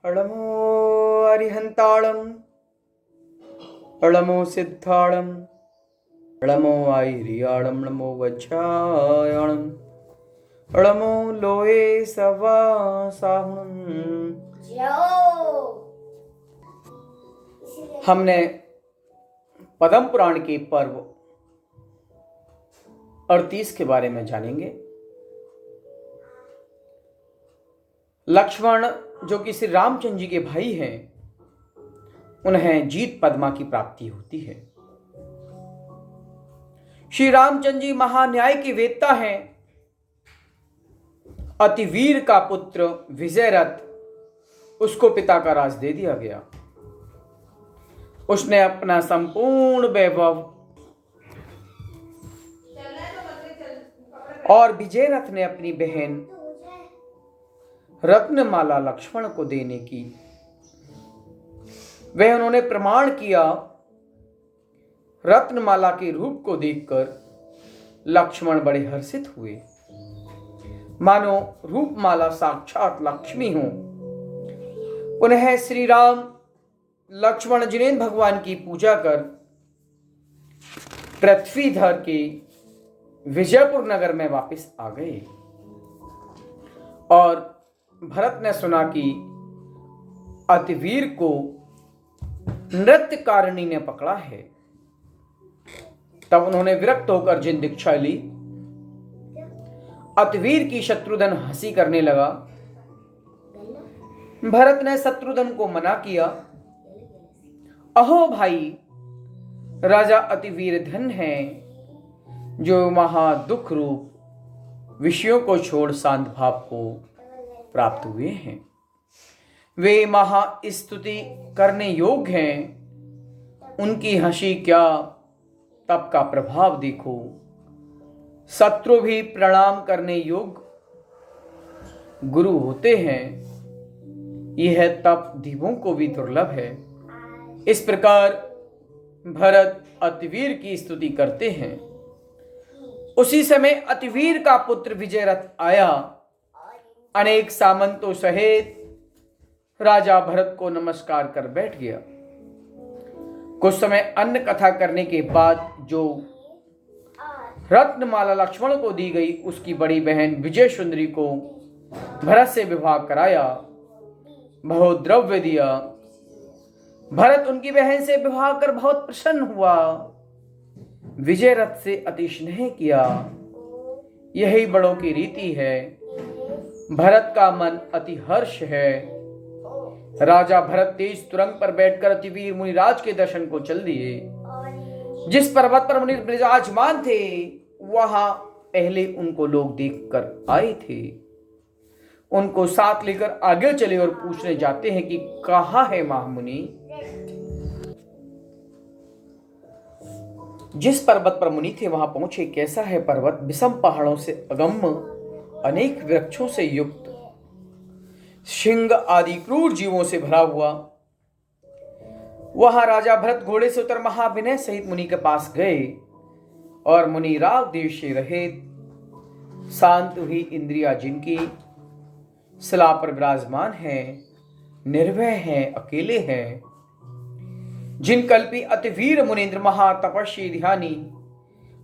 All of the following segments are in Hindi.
अळमो अरिहंताळं अळमो सिद्धाळं अळमो आयरियाळं नमो वज्रायाळं अळमो लोये सवा साहुणं। हमने पद्म पुराण के पर्व 38 के बारे में जानेंगे। लक्ष्मण जो कि श्री रामचंद्र जी के भाई हैं, उन्हें जीत पद्मा की प्राप्ति होती है। श्री रामचंद्र जी महान्याय के वेत्ता हैं। अतिवीर का पुत्र विजयरथ, उसको पिता का राज दे दिया गया। उसने अपना संपूर्ण वैभव और विजयरथ ने अपनी बहन रत्नमाला लक्ष्मण को देने की वह उन्होंने प्रमाण किया। रत्नमाला के रूप को देखकर लक्ष्मण बड़े हर्षित हुए, मानो रूपमाला साक्षात लक्ष्मी हो। उन्हें श्री राम लक्ष्मण जिनेन्द्र भगवान की पूजा कर पृथ्वीधर के विजयपुर नगर में वापस आ गए। और भरत ने सुना कि अतिवीर को नृत्यकारिणी ने पकड़ा है। तब उन्होंने विरक्त होकर जिन दीक्षा ली। अतिवीर की शत्रुघ्न हंसी करने लगा। भरत ने शत्रुघ्न को मना किया। अहो भाई, राजा अतिवीर धन है जो महादुख रूप विषयों को छोड़ शांत भाव को प्राप्त हुए हैं। वे महास्तुति करने योग्य हैं। उनकी हंसी क्या, तप का प्रभाव देखो। शत्रु भी प्रणाम करने योग्य गुरु होते हैं। यह तप दिवों को भी दुर्लभ है। इस प्रकार भरत अतिवीर की स्तुति करते हैं। उसी समय अतिवीर का पुत्र विजयरथ आया। अनेक सामंतों सहित राजा भरत को नमस्कार कर बैठ गया। कुछ समय अन्न कथा करने के बाद जो रत्नमाला लक्ष्मण को दी गई, उसकी बड़ी बहन विजय सुंदरी को भरत से विवाह कराया, बहुत द्रव्य दिया। भरत उनकी बहन से विवाह कर बहुत प्रसन्न हुआ। विजयरथ से अति स्नेह किया। यही बड़ों की रीति है। भरत का मन अति हर्ष है। राजा भरत तेज तुरंग पर बैठकर अतिवीर मुनिराज के दर्शन को चल दिए। जिस पर्वत पर मुनि विराजमान थे, वहां पहले उनको लोग देखकर आए थे। उनको साथ लेकर आगे चले और पूछने जाते हैं कि कहाँ है महामुनि। जिस पर्वत पर मुनि थे वहां पहुंचे। कैसा है पर्वत? विषम पहाड़ों से अगम्य, अनेक वृक्षों से युक्त, सिंह आदि क्रूर जीवों से भरा हुआ। वहां राजा भरत घोड़े से उतर महाविनय सहित मुनि के पास गए और मुनि राग देव से रहित शांत हुई इंद्रिया जिनकी शिला पर विराजमान है, निर्भय है, अकेले हैं, जिन कल्पी अतिवीर मुनीन्द्र महातपस्वी ध्यानी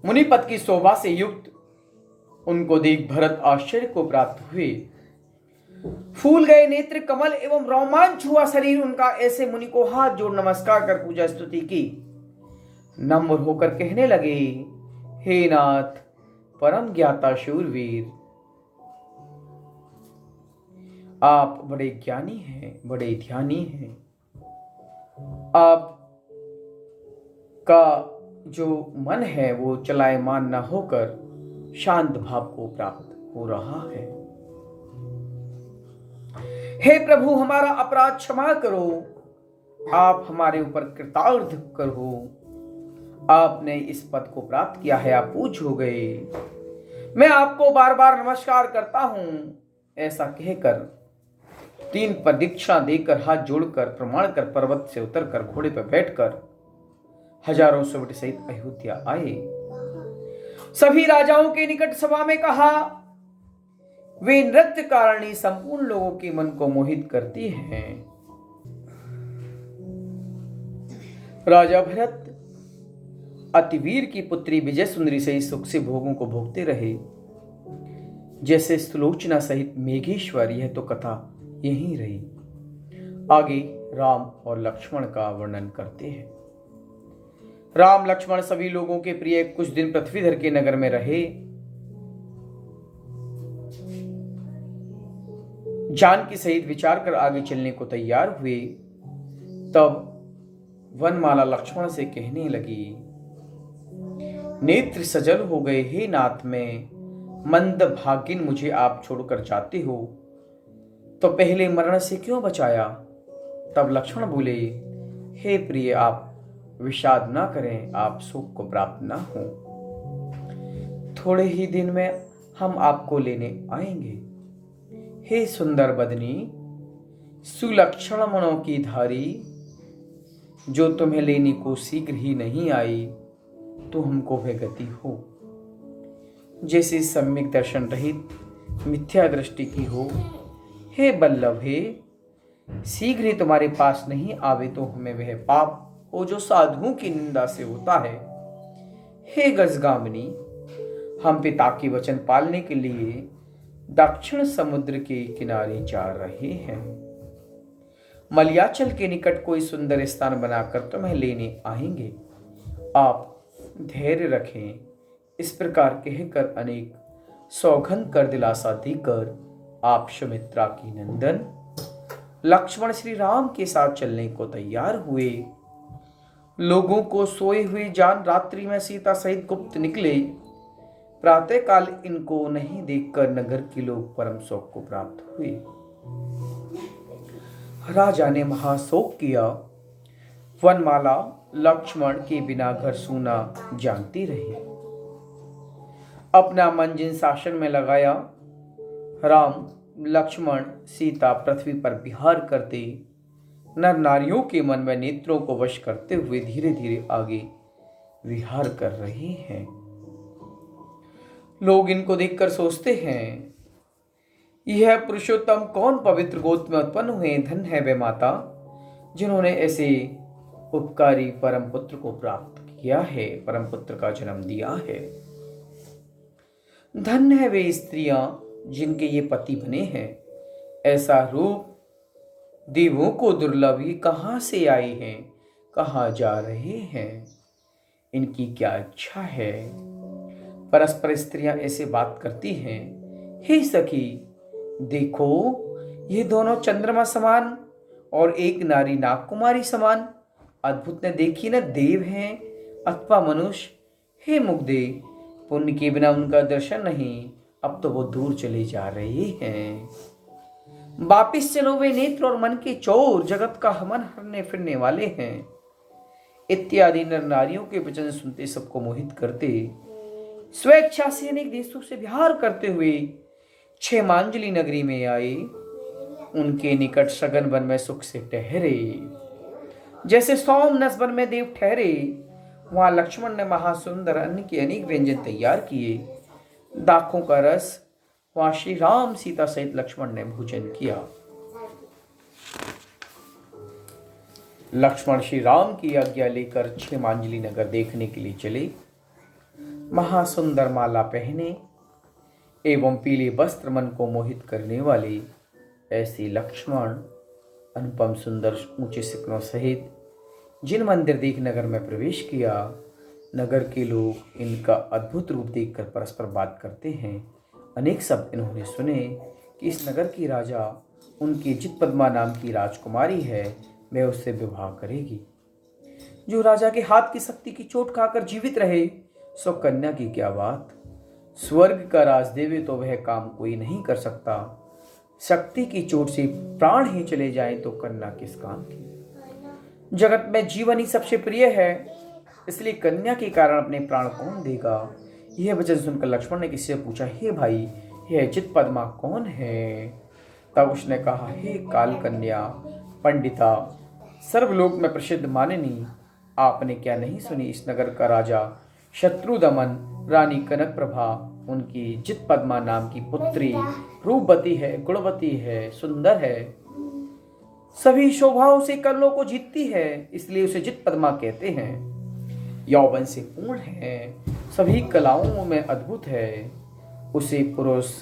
मुनिपद की शोभा से युक्त, उनको देख भरत आश्चर्य को प्राप्त हुए। फूल गए नेत्र कमल एवं रोमांच हुआ शरीर उनका। ऐसे मुनि को हाथ जोड़ नमस्कार कर पूजा स्तुति की। नम्र होकर कहने लगे, हे नाथ, परम ज्ञाता शूरवीर, आप बड़े ज्ञानी हैं, बड़े ध्यानी हैं। आप का जो मन है वो चलायमान न होकर शांत भाव को प्राप्त हो रहा है। हे प्रभु, हमारा अपराध क्षमा करो। आप हमारे ऊपर कृतार्थ करो। आपने इस पद को प्राप्त किया है, आप पूज्य हो गए। मैं आपको बार बार नमस्कार करता हूं। ऐसा कहकर 3 प्रदक्षिणा देकर हाथ जोड़कर प्रमाण कर पर्वत से उतरकर घोड़े पर बैठकर हजारों सवट सहित अयोध्या आए। सभी राजाओं के निकट सभा में कहा, वे नृत्य कारिणी संपूर्ण लोगों के मन को मोहित करती हैं। राजा भरत अतिवीर की पुत्री विजय सुंदरी सहित सुख से भोगों को भोगते रहे, जैसे सुलोचना सहित मेघेश्वर। यह तो कथा यहीं रही। आगे राम और लक्ष्मण का वर्णन करते हैं। राम लक्ष्मण सभी लोगों के प्रिय कुछ दिन पृथ्वीधर के नगर में रहे। जानकी सहित विचार कर आगे चलने को तैयार हुए। तब वनमाला लक्ष्मण से कहने लगी, नेत्र सजल हो गए, हे नाथ में मंद भागिन, मुझे आप छोड़कर जाते हो तो पहले मरण से क्यों बचाया। तब लक्ष्मण बोले, हे प्रिय, आप विषाद ना करें, आप सुख को प्राप्त ना हो। थोड़े ही दिन में हम आपको लेने आएंगे। हे सुंदर बदनी, सुलक्षण मनों की धारी, जो तुम्हें लेने को शीघ्र ही नहीं आई, तो हमको वह गति हो। जैसे सम्यक दर्शन रहित मिथ्या दृष्टि की हो। हे बल्लभ, हे शीघ्र ही तुम्हारे पास नहीं आवे तो हमें वह पाप हो जो साधुओं की निंदा से होता है। हे गजगामिनी, हम पिता के वचन पालने के लिए दक्षिण समुद्र के किनारे जा रहे हैं। मलयाचल के निकट कोई सुंदर स्थान बनाकर तुम्हें लेने आएंगे। आप धैर्य रखें। इस प्रकार कहकर अनेक सौगंध कर दिलासा देकर आप सुमित्रा की नंदन लक्ष्मण श्री राम के साथ चलने को तैयार हुए। लोगों को सोए हुए जान रात्रि में सीता सहित गुप्त निकले। प्रातः काल इनको नहीं देखकर नगर के लोग परम शोक को प्राप्त हुए। राजा ने महाशोक किया। वनमाला लक्ष्मण के बिना घर सूना जानती रही। अपना मन जिन शासन में लगाया, राम लक्ष्मण सीता पृथ्वी पर विहार करते, नर नारियों के मन में नेत्रों को वश करते हुए धीरे धीरे आगे विहार कर रहे हैं। लोग इनको देखकर सोचते हैं, यह पुरुषोत्तम कौन पवित्र गोत्र में उत्पन्न हुए। धन है वे माता जिन्होंने ऐसे उपकारी परम पुत्र को प्राप्त किया है, परम पुत्र का जन्म दिया है। धन्य है वे स्त्रियां जिनके ये पति बने हैं। ऐसा रूप देवों को दुर्लभ ही कहां से आए हैं, कहां जा रहे हैं, इनकी क्या इच्छा है। परस्पर स्त्रियां ऐसे बात करती हैं, हे सखी देखो, ये दोनों चंद्रमा समान और एक नारी नागकुमारी समान अद्भुत न देखी न देव हैं अथवा मनुष्य। हे मुग्धे, पुण्य के बिना उनका दर्शन नहीं, अब तो वो दूर चले जा रहे हैं। वापिस चलो, वे नेत्र और मन के चोर जगत का मन हरने फिरने वाले हैं। इत्यादि नर नारियों के वचन सुनते सबको मोहित करते स्वेच्छा से अनेक देशों से विहार करते हुए क्षेमांजलि नगरी में आए। उनके निकट सघन वन में सुख से ठहरे। जैसे सोमनस वन में देव ठहरे, वहां लक्ष्मण ने महासुंदर अन्न के अनेक व्यंजन तैयार किए। दाखों का रस वहां श्री राम सीता सहित लक्ष्मण ने भोजन किया। लक्ष्मण श्री राम की आज्ञा लेकर क्षेमांजलि नगर देखने के लिए चले। महासुंदर माला पहने एवं पीले वस्त्र मन को मोहित करने वाले ऐसे लक्ष्मण अनुपम सुंदर ऊंचे शिखरों सहित जिन मंदिर देख नगर में प्रवेश किया, नगर के लोग इनका अद्भुत रूप देखकर परस्पर बात करते हैं। अनेक शब्द इन्होंने सुने कि इस नगर की राजा उनकी जितपद्मा नाम की राजकुमारी है, वह उससे विवाह करेगी। जो राजा के हाथ की शक्ति की चोट खाकर जीवित रहे, सो कन्या की क्या बात। स्वर्ग का राज देवे तो वह काम कोई नहीं कर सकता। शक्ति की चोट से प्राण ही चले जाए तो कन्या किस काम की। जगत में जीवन ही सबसे प्रिय है, इसलिए कन्या के कारण अपने प्राण कौन देगा। यह वचन सुनकर लक्ष्मण ने किसी से पूछा, हे भाई, यह चितपद्मा कौन है। तब उसने कहा, हे काल कन्या पंडिता, सर्वलोक में प्रसिद्ध मानिनी, आपने क्या नहीं सुनी। इस नगर का राजा शत्रुदमन, रानी कनक प्रभा उनकी जित पद्मा नाम की पुत्री रूपवती है, गुणवती है, सुंदर है, सभी शोभाओं से कर्णों को जीतती है, इसलिए उसे जित पद्मा कहते हैं। यौवन से पूर्ण है, सभी कलाओं में अद्भुत है, उसे पुरुष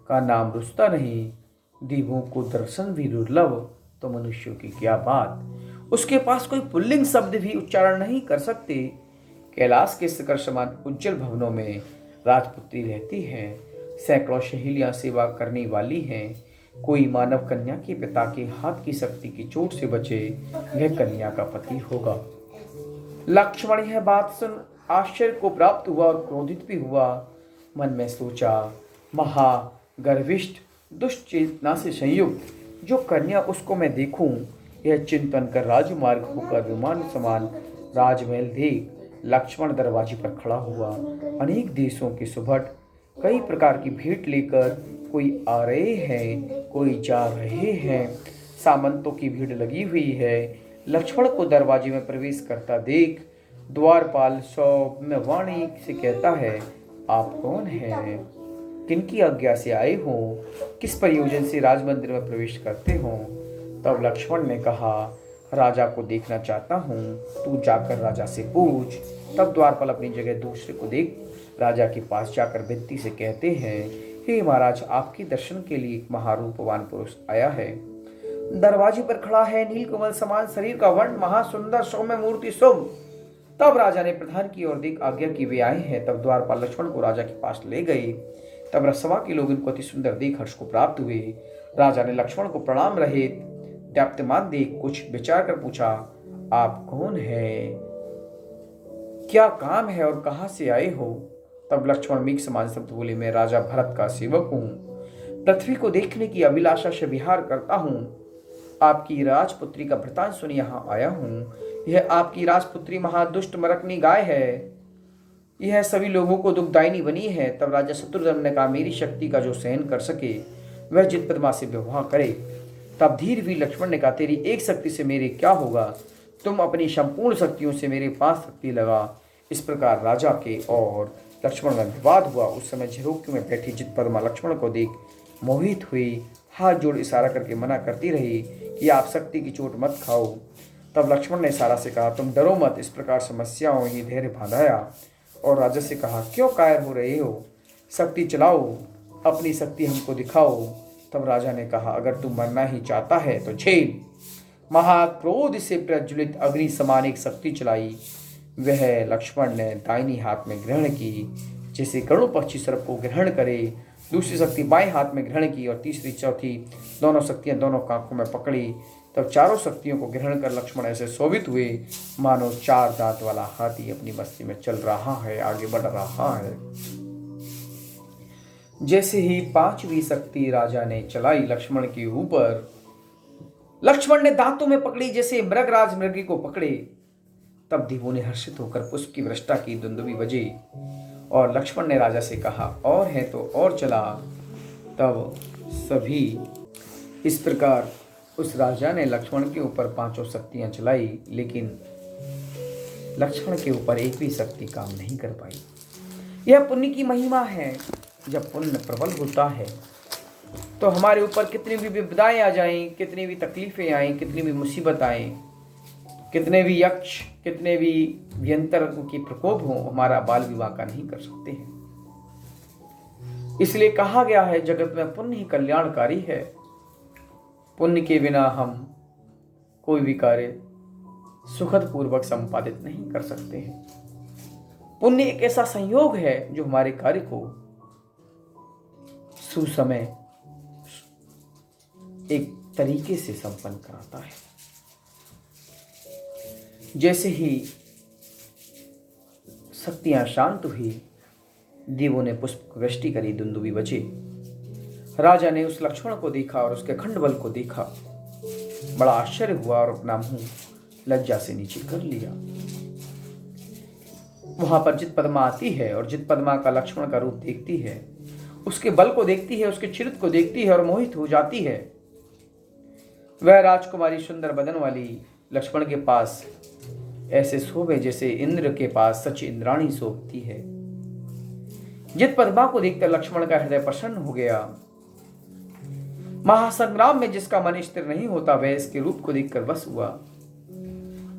का नाम रुचता नहीं, देवों को दर्शन भी दुर्लभ, तो मनुष्यों की क्या बात। उसके पास कोई पुल्लिंग शब्द भी उच्चारण नहीं कर सकते। कैलाश के शिखर समान उज्जवल भवनों में राजपुत्री रहती है, सैकड़ों सहेलियां सेवा करने वाली हैं। कोई मानव कन्या के पिता के हाथ की शक्ति की चोट से बचे, वह कन्या का पति होगा। लक्ष्मण यह बात सुन आश्चर्य को प्राप्त हुआ और क्रोधित भी हुआ। मन में सोचा, महागर्विष्ठ दुष्ट चेतना से संयुक्त जो कन्या उसको मैं देखूं, यह चिंतन कर राजमार्ग होकर विमान समान राजमहल देख लक्ष्मण दरवाजे पर खड़ा हुआ। अनेक देशों के सुभट कई प्रकार की भेंट लेकर कोई आ रहे हैं, कोई जा रहे हैं, सामंतों की भीड़ लगी हुई है। लक्ष्मण को दरवाजे में प्रवेश करता देख द्वारपाल सौम्य वाणी से कहता है, आप कौन हैं? किनकी आज्ञा से आए हो? किस प्रयोजन से राजमंदिर में प्रवेश करते हो? तब लक्ष्मण ने कहा, राजा को देखना चाहता हूँ, तू जाकर राजा से पूछ। तब द्वारपाल अपनी जगह दूसरे को देख राजा के पास जाकर विनती से कहते हैं, हे महाराज, आपके दर्शन के लिए एक महारूपवान पुरुष आया है। दरवाजे पर खड़ा है, नीलकमल समान शरीर का वर्ण, महासुंदर सौम्य मूर्ति शुभ। तब राजा ने प्रधान की ओर देख आज्ञा की वे आए हैं। तब द्वारपाल लक्ष्मण को राजा के पास ले गए। तब रसवा के लोग इनको अति सुंदर देख हर्ष को प्राप्त हुए। राजा ने लक्ष्मण को प्रणाम रहित दीप्यमान देख कुछ विचार कर पूछा, आप कौन है? क्या काम है और कहां से आए हो? तब लक्ष्मण मेघ समान शब्द बोले, मैं राजा भरत का सेवक हूं, पृथ्वी को देखने की अभिलाषा से विहार करता हूं। आपकी राजपुत्री का वृतांत सुन यहाँ आया हूं। यह आपकी राजपुत्री महादुष्ट मरकनी गाय है, यह सभी लोगों को दुखदायिनी बनी है। तब राजा शत्रुघ्न ने कहा, मेरी शक्ति का जो सहन कर सके वह जित पद्मा से विवाह करे। तब धीर भी लक्ष्मण ने कहा, तेरी एक शक्ति से मेरे क्या होगा, तुम अपनी संपूर्ण शक्तियों से मेरे पास शक्ति लगा। इस प्रकार राजा के और लक्ष्मण में विवाद हुआ। उस समय झरोखे में बैठी जित पद्मा लक्ष्मण को देख मोहित हुई, हाथ जोड़ इशारा करके मना करती रही कि आप शक्ति की चोट मत खाओ। तब लक्ष्मण ने इशारा से कहा, तुम डरो मत। इस प्रकार समस्याओं ही धैर्य बांधाया और राजा से कहा, क्यों कायर हो रहे हो, शक्ति चलाओ, अपनी शक्ति हमको दिखाओ। तब राजा ने कहा, अगर तू मरना ही चाहता है तो झेल। महाक्रोध से प्रज्वलित अग्नि समान एक शक्ति चलाई। वह लक्ष्मण ने दाहिनी हाथ में ग्रहण की, जैसे गरुड़ पक्षी सर्प को ग्रहण करे। दूसरी शक्ति बाएं हाथ में ग्रहण की और तीसरी चौथी दोनों शक्तियां दोनों कांखों में पकड़ी। तब चारों शक्तियों को ग्रहण कर लक्ष्मण ऐसे शोभित हुए मानो चार दांत वाला हाथी अपनी मस्ती में चल रहा है, आगे बढ़ रहा है। जैसे ही पांचवी शक्ति राजा ने चलाई लक्ष्मण के ऊपर, लक्ष्मण ने दांतों में पकड़ी जैसे मृगराज मृगी को पकड़े। तब देवों ने हर्षित होकर पुष्प की वर्षा की, दुंदुभी बजी और लक्ष्मण ने राजा से कहा, और है तो और चला। तब सभी इस प्रकार उस राजा ने लक्ष्मण के ऊपर पांचों शक्तियां चलाई, लेकिन लक्ष्मण के ऊपर एक भी शक्ति काम नहीं कर पाई। यह पुण्य की महिमा है। जब पुण्य प्रबल होता है तो हमारे ऊपर कितनी भी विपदाएं आ जाएं, कितनी भी तकलीफें आएं, कितनी भी मुसीबत आएं, कितने भी यक्ष, कितने भी व्यंतर की प्रकोप हो, हमारा बाल विवाह का नहीं कर सकते हैं। इसलिए कहा गया है, जगत में पुण्य ही कल्याणकारी है। पुण्य के बिना हम कोई भी कार्य सुखद पूर्वक संपादित नहीं कर सकते हैं। पुण्य एक ऐसा संयोग है जो हमारे कार्य को सुसमय एक तरीके से संपन्न कराता है। जैसे ही शक्तियां शांत हुई, देवों ने पुष्प वृष्टि करी, दुंदुभी बजे। राजा ने उस लक्ष्मण को देखा और उसके खंड बल को देखा, बड़ा आश्चर्य हुआ और अपना मुंह लज्जा से नीचे कर लिया। वहां पर जित पद्मा आती है और जित पद्मा का लक्ष्मण का रूप देखती है, उसके बल को देखती है, उसके चिरित को देखती है और मोहित हो जाती है। वह राजकुमारी सुंदर बदन वाली लक्ष्मण के पास ऐसे शोभे जैसे इंद्र के पास सच इंद्राणी शोभती है। जित पद्मा को देखकर लक्ष्मण का हृदय प्रसन्न हो गया। महासंग्राम में जिसका मन स्थिर नहीं होता वह इसके रूप को देखकर बस हुआ।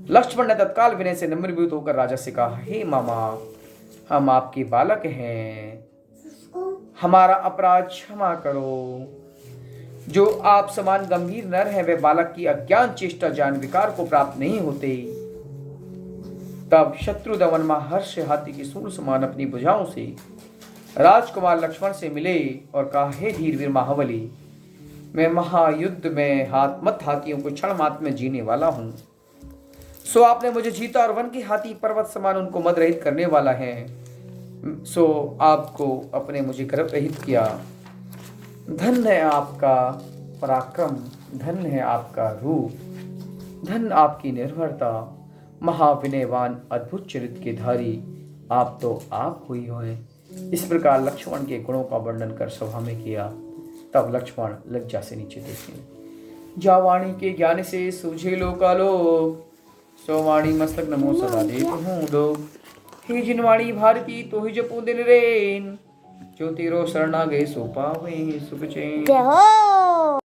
लक्ष्मण ने तत्काल विनय से नम्रभूत होकर राजा से कहा, हे मामा, हम आपके बालक हैं, हमारा अपराध क्षमा करो। जो आप समान गंभीर नर है वह बालक की अज्ञान चेष्टा जान विकार को प्राप्त नहीं होते। तब शत्रुदमन महर्ष हाथी की सूंड समान अपनी भुजाओं से राजकुमार लक्ष्मण से मिले और कहा, हे धीरवीर महाबली, मैं महायुद्ध में मत हाथियों को क्षण मात्र में जीने वाला हूं। सो आपने मुझे जीता और वन के हाथी पर्वत समान उनको मद रहित करने वाला है। सो आपको अपने मुझे गर्भ रहित किया। धन है आपका पराक्रम, धन है आपका रूप, धन आपकी निर्भरता, महाविनयवान अद्भुत चरित्र के धारी आप तो आप हुई हो। इस प्रकार लक्ष्मण के गुणों का वर्णन कर सभा में किया। तब लक्ष्मण लज्जा से नीचे देखे। जा वाणी के ज्ञान से सूझे लोकालोक, सो वाणी मस्तक नमो सदा देत हूँ लोग। हे जिन वाणी भारती तो ही जपू दिन रेन, जो तेरो शरणा गए सो पावे सुख चैन।